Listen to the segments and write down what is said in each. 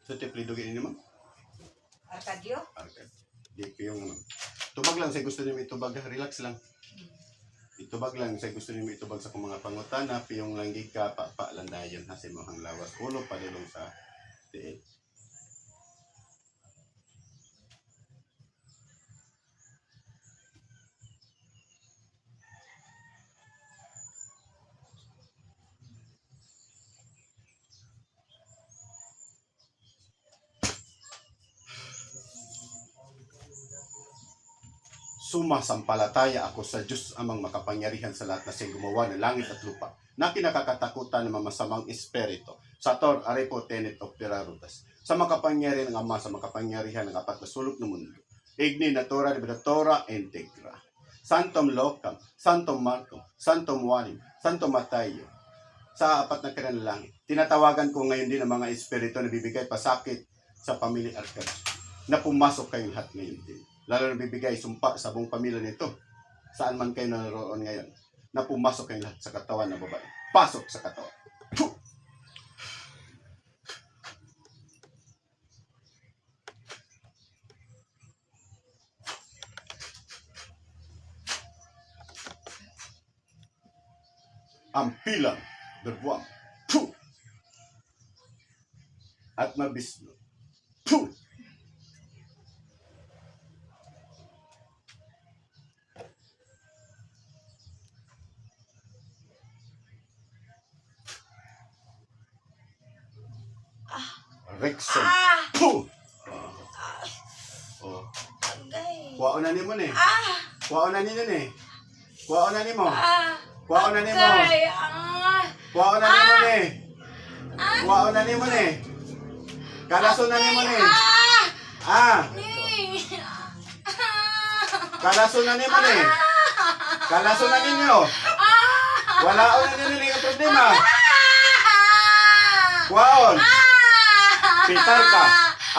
Sa tiplido gini ma'am? Arcadio? Arcad. Di ko yung tubag lang sa gusto niyo itubag, relax lang. Itubag lang sa gusto niyo itubag sa kung mga pangutana, piyong langgig ka, landayon, nasa imong lawas, ulo padulong sa tiil. Sumasampalataya ako sa Diyos amang makapangyarihan sa lahat na siyang gumawa ng langit at lupa, na kinakakatakutan ng mga masamang espiritu. Sator, arepo, tenet, opera, rutas. Sa makapangyarihan ng Ama, sa makapangyarihan ng apat na sulok ng mundo. Igni, natura, liberatora, integra. Santom Locam, Santom Marcom, Santom Juanim, Santom Matayo. Sa apat na kinalangit. Tinatawagan ko ngayon din ang mga espiritu na bibigay pasakit sa pamilya Arcadio, na pumasok kayong lahat ngayon din. Lalo na bibigay sumpa sa buong pamilya nito. Saan man kayo naroon ngayon, na pumasok kayong lahat sa katawan ng babae. Pasok sa katawan. Puh! Ampilang berbuang. Puh! At mabisno. Puh! Rexon. Puh! Oh. Kuwaon na ni mo ni. Kuwaon na ni nun eh. Kuwaon na ni mo. Kuwaon na ni mo. Kuwaon na ni mo ni. Kuwaon na ni mo ni. Kalaso na ni mo ni. Kalaso na ni mo ni. Kalaso na ninyo. Wala o na ninyo yung problema. Kuwaon. Pitarka,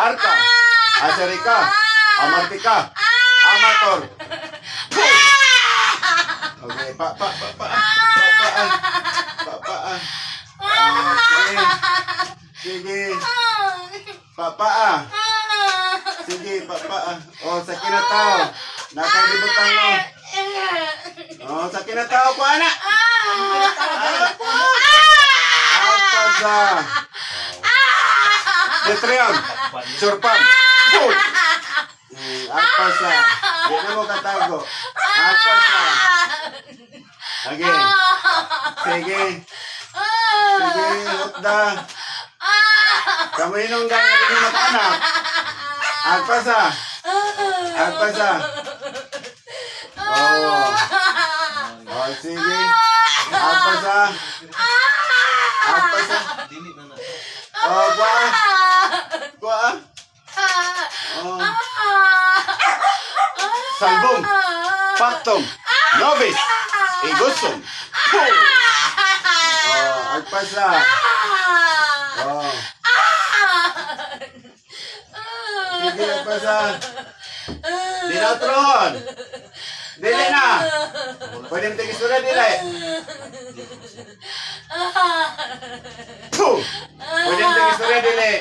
Arka, Aserika, Amartika, Amator. Okay, Sige. Sige, Oh, sa kinataw. Nakalibutan mo. Oh, sa kinataw ko, anak. Alpasa. Detrion. Surpam. Put. Alpasa. Di na mo katago. Alpasa. Sige. Sige. Sige, hutda. Kamuhinong ganyan din yung mata-anak. Alpasa. Alpasa. Oh. Oh, sige. Alpasa. Alpasa. Oh, Gua. Oh. Salbum. Pactum. Nobis. Igusum. Oh, Alpasa. Oh. Sige, Alpasa. Dinatron. Dili na. Pwede mo tigis na dili. Puh! Pwede mo tigis na dili.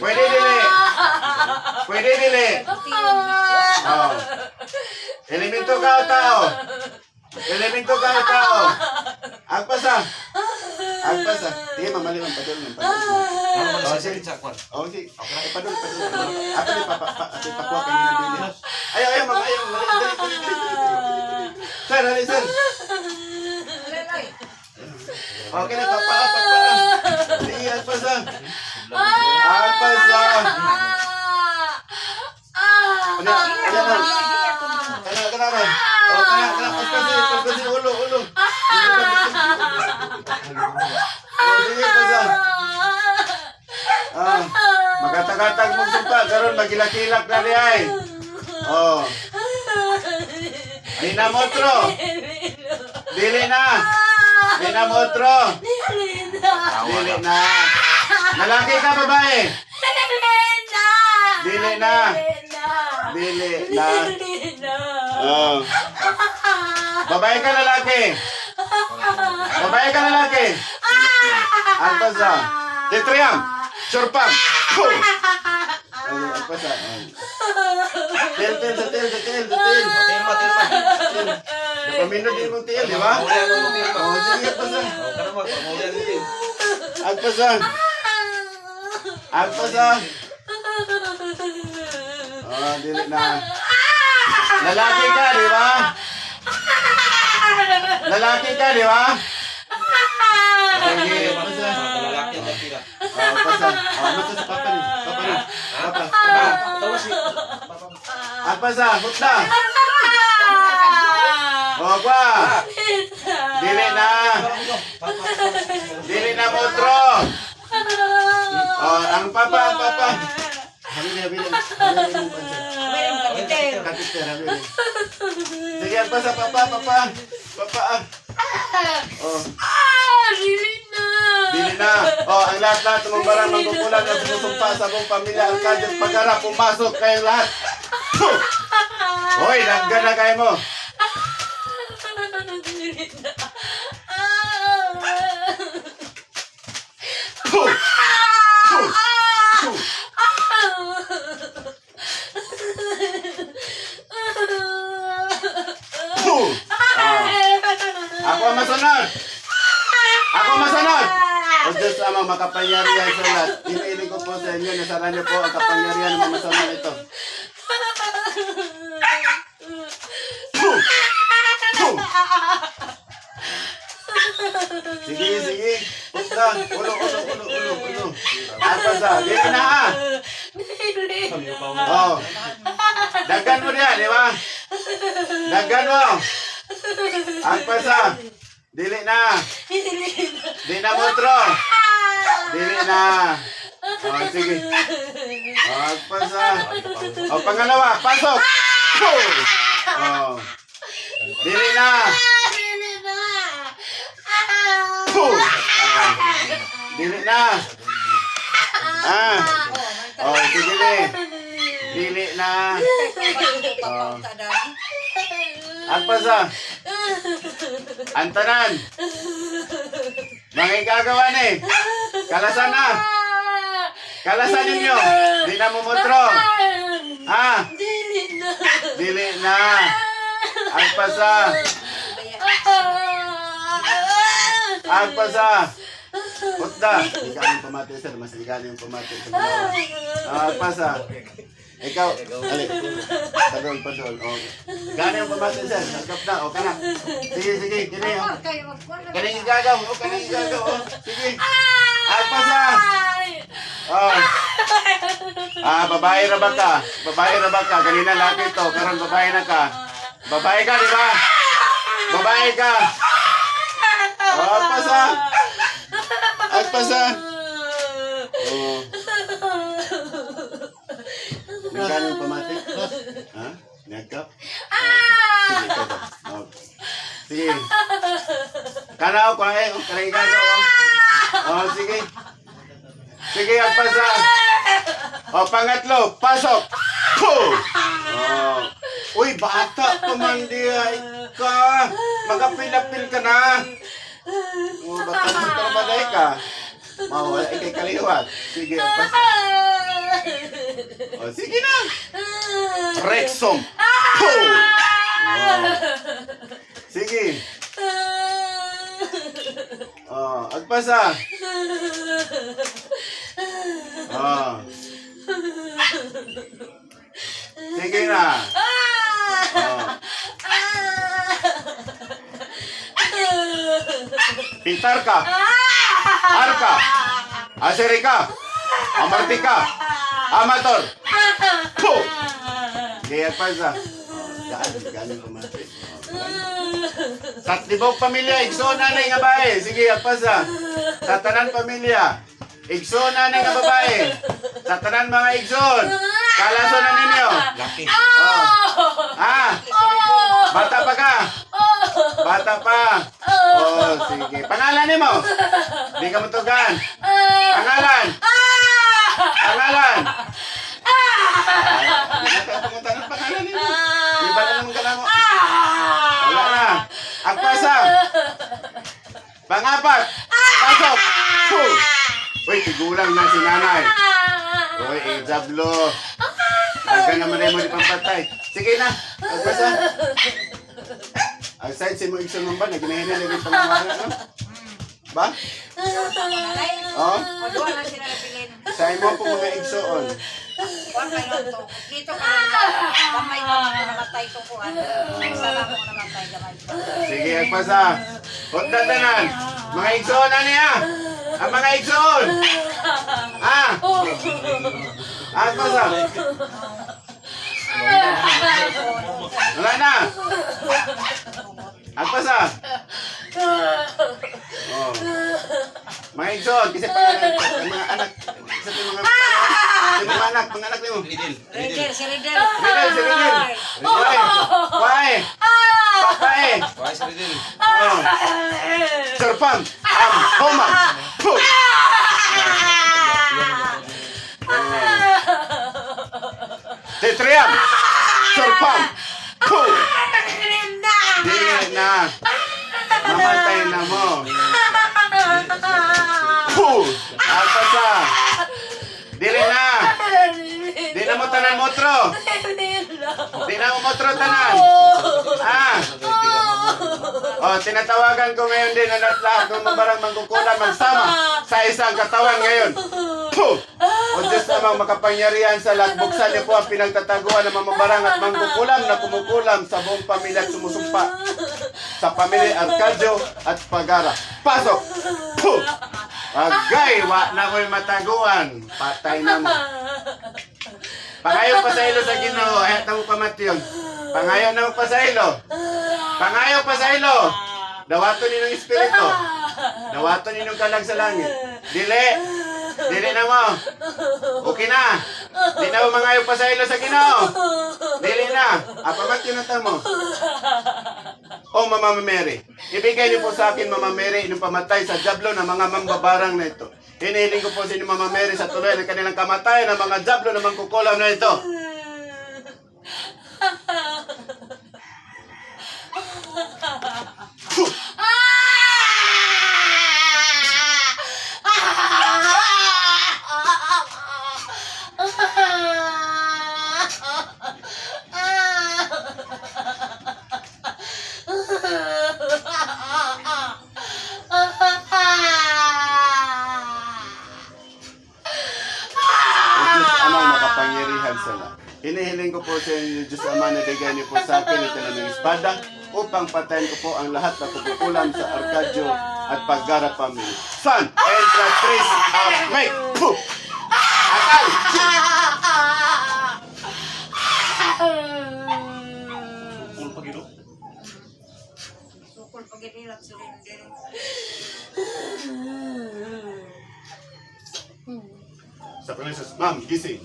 Pwede dili. Pwede dili. Oh. Elemento ka o tao. Elemento ka o tao. Agpasa. Agpasa. Sige, mamali mo. Padul mo. Oh, sige. Oh, sige. Padul. Ato ni papakuha kayo na dili. Ayaw, mama. Ayaw. Dali. Sir, dali, sir. Okay na, papa. Sige, Alpasa. Alpasa. Kana. Oh, kana. Pagpasi, ulo. Oh, sige, Alpasa. Magkatag-atag mong sumpa. Karon magilak-ilak na di ay. Oh. Dinamotro. Dili na. Dinamotro. Dili na. Lalaki ka, babae? Dili na. Dili na. Oh. Babae ka, lalaki? Babae ka, lalaki? Alpasa. Tetriam. Surpam. Puh! Okay, agpasa. Tel. Hotel mo. Napaminod din mong tiil, di ba? Mauli ako ng hotel mo. Oh, sige, agpasa. Kana mo, mauli ang hotel. Agpasa. Agpasa. Oh, dili na. Lalaki ka, di ba? Lalaki ka, di ba? Sige, agpasa. Lalaki ang tira. Oh, agpasa. Oh, ano to sa papa ni? Papa. Tawas si Agpasa, hutda. Oh, kwa. Dili na. Dili na motro. Oh, ang papa. Habili yung pansin. Meron kapiter. Katiter, habili. Sige, agpasa, papa. Oh, dili na. Oh, ang lahat ng mga barang manggukulan at sumusumpa sa buong pamilya ang kanyang pagharap, pumasok kayong lahat. Puh! Hoy, naggan na kayo mo. Puh! Puh! Puh! Puh! Ako ang masunod! O Diyos amang makapangyarihan sa lahat. Iniiling ko po sa inyo, nasara niyo po ang kapangyarihan ng mga masunod ito. Puh! Puh! Sige. Pusta. Ulo. Agpasa. Dili na ha. Oh. Dagan mo diyan, di ba? Dagan mo. Agpasa. Dili na. Di na motro. Dili na. Oh, sige. Agpasa. Oh, pangalawa. Pasok. Puh! Oh. Dili na. Puh! Dili na. Oh, sige ni. Dili na. Oh. Agpasa. Antanan. Mga igagawa ni. Kalasan na. Kalasan ninyo. Di na mumutro. Dili na. Agpasa. Agpasa. Hutda. Igaling pamati, sir. Mas igaling pamati. Agpasa. Ikaw. Ali. Tadol. Oh. Igaling pamati, sir. Nagkap na. O, kana. Sige. Kini. Kaning igagaw. Oh. Sige. Agpasa. Oh. Babae ra ba ka? Ganina laki to. Karon babae na ka. Babae ka, di ba? Babae ka. Oh, agpasa. Oh. Nagkano yung pamati? Ha? Nagkap? Sige, kada. Oh. Sige. Kanaw ko kanang igagaw. Oh, sige. Sige, agpasa. Oh, pangatlo, pasok. Puh! Oh. Uy, bata pa man diya ka. Magapil-apil ka na. Oh, bata mo trabaday ka. Mawala kay kaliwat. Sige, agpasa. Oh, sige na. Rexom. Puh! Oh. Sige. Oh, agpasa. Oh. Sige na. Oh. Pintar ka. Arka. Aserika. Amartika. Amator. Puh! Kaya agpasa. Galing pamati. Sa tibok pamilya, igsoon na nga babae. Sige, agpasa. Sa tanan pamilya, igsoon na nga babae. Sa tanan mga igsoon, kalaso na ninyo. laki. Oh. Bata pa ka. Bata pa. Oh, sige. Pangalan ni mo? Di ka matugan. Pangalan. Hindi ka pumunta ng pangalan ni mo. Iba na naman ka na mo. Wala na. Agpasa. Pangapat. Pasok. Puh! Uy, tigulang na si nanay. Oy, Jablo. Agka naman na mo di pampatay. Sige na, agpasa. Ang side si mo igsoon mo ba? Naginahinan na rin pangawalan, no? Ba? Oh, Kuduha lang sila napilin. sa imo po mga igsoon. Kuwan may lonto. Dito ka lang. Gamay ka mo namatay ko kuan. Isa lang mo namatay gamay ko. Sige, agpasa. Huwag tatanan. Mga igsoon, ano ya? Ang mga igsoon. Ah! Agpasa. Wala na. Agpasa. Oh. Mga igsoon, kasi pa mga anak. Isa sa mga anak, mga anak mo. Ridil. Rider, si Rider. Ridel, si Ridel. Why? Why? Papae. Why si Ridil? Oh. Serpam. Homa. Puh. Tetriam. Serpam. Puh. Dili na. Mamatay na mo. Puh. Agpasa. Dili na. Di na mo tanan motro. Di na mo motro tanan. Ah. Oh, tinatawagan ko ngayon din ang lahat ng mabarang mangkukulam magsama sa isang katawan ngayon. Puh! O Diyos namang makapangyarihan sa lahat, buksan niyo po ang pinagtataguan ng mamabarang at mangkukulam na kumukulam sa buong pamilya at sumusumpa sa pamilya Arcadio at Pagara. Pasok! Puh! Agay! Wa na ko'y mataguan. Patay na mo. Pangayo pa sa ilo sa Ginoo, ayat na mo pamatyon. Pangayo na mo pa sa ilo. Pangayo pa sa ilo. Dawaton ninyong espiritu. Dawaton ninyong kalag sa langit. Dili. Dili na mo. Okay na. Di na mo mangayo pa sa ilo sa Ginoo. Dili na. Apamatyon na mo. O Mama Mary, ibigay niyo po sa akin Mama Mary yung pamatay sa jablo ng mga mambabarang na ito. Hinihiling ko po sa inyo Mama Mary sa tuloy ng kanilang kamatayan ng mga jablo na mangkukulam na ito. Diyos Amang makapangyarihan sa lahat. Hinihiling ko po sa inyo, Diyos Ama, na bigay niyo po sa akin ito ng espada upang patayin ko po ang lahat na pagkukulam sa Arcadio at Pagara family. Son, Entratrice of Make! Puh! Akal! Sukol pagililak si Rider. Sa Panginoon, Ma'am, gising.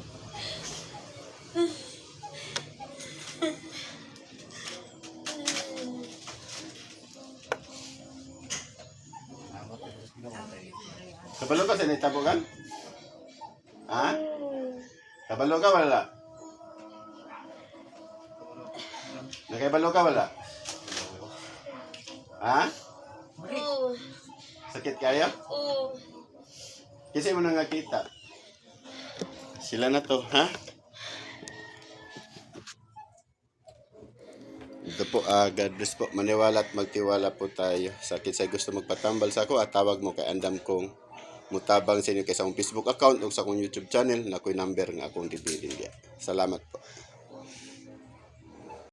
Kabalo ka sa naitabugan? Ha? Kabalo ka wala? Nakaibalo ka wala? Ha? Sakit kayo? Kasi mo nang nakita. Sila na to, ha? Ito po, God bless po. Maniwala at magtiwala po tayo. Sa akin sa gusto magpatambal sa ako at tawag mo kay andam kong mutabang sa inyo kay sa akong Facebook account o sa akong YouTube channel na ako'y number nga akong dibilin. Salamat po.